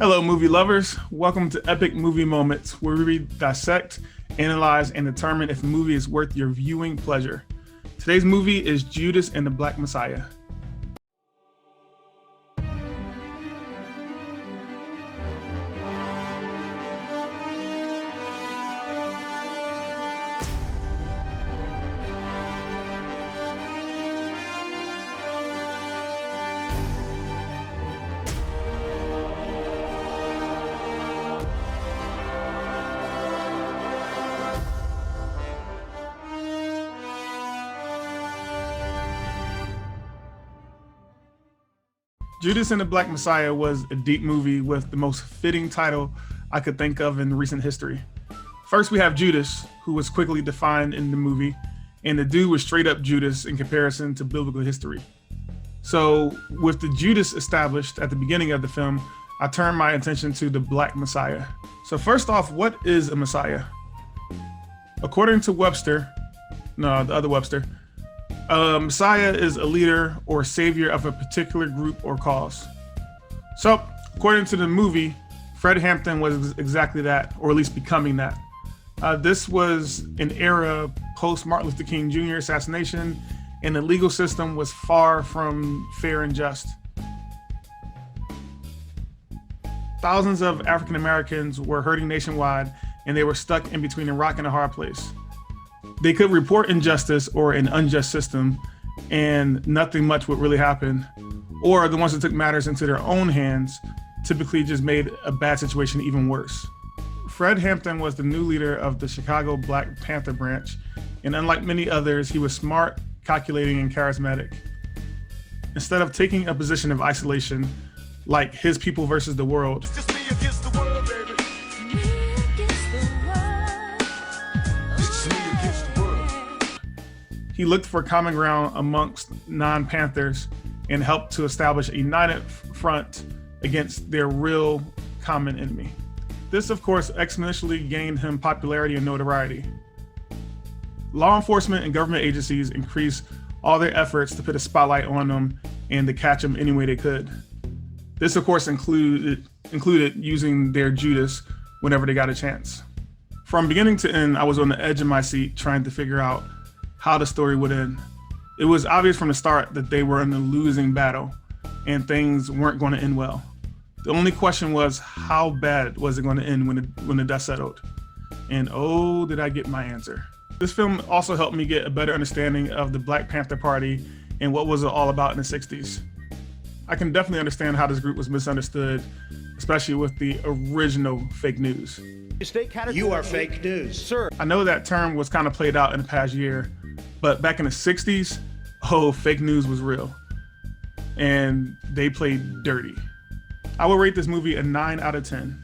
Hello, movie lovers. Welcome to Epic Movie Moments, where we dissect, analyze, and determine if a movie is worth your viewing pleasure. Today's movie is Judas and the Black Messiah. Judas and the Black Messiah was a deep movie with the most fitting title I could think of in recent history. First, we have Judas, who was quickly defined in the movie, and the dude was straight up Judas in comparison to biblical history. So, with the Judas established at the beginning of the film, I turned my attention to the Black Messiah. So, first off, what is a Messiah? According to Webster, no, the other Webster, Messiah is a leader or savior of a particular group or cause. So, according to the movie, Fred Hampton was exactly that, or at least becoming that. This was an era post Martin Luther King Jr. assassination, and the legal system was far from fair and just. Thousands of African Americans were hurting nationwide, and they were stuck in between a rock and a hard place. They could report injustice or an unjust system, and nothing much would really happen. Or the ones that took matters into their own hands typically just made a bad situation even worse. Fred Hampton was the new leader of the Chicago Black Panther branch, and unlike many others, he was smart, calculating, and charismatic. Instead of taking a position of isolation, like his people versus the world, he looked for common ground amongst non-Panthers and helped to establish a united front against their real common enemy. This, of course, exponentially gained him popularity and notoriety. Law enforcement and government agencies increased all their efforts to put a spotlight on him and to catch him any way they could. This, of course, included using their Judas whenever they got a chance. From beginning to end, I was on the edge of my seat trying to figure out how the story would end. It was obvious from the start that they were in a losing battle and things weren't going to end well. The only question was, how bad was it going to end when the dust settled? And oh, did I get my answer. This film also helped me get a better understanding of the Black Panther Party and what was it all about in the 60s. I can definitely understand how this group was misunderstood, especially with the original fake news. You are fake news, sir. I know that term was kind of played out in the past year, but back in the 60s, fake news was real. And they played dirty. I will rate this movie a 9 out of 10.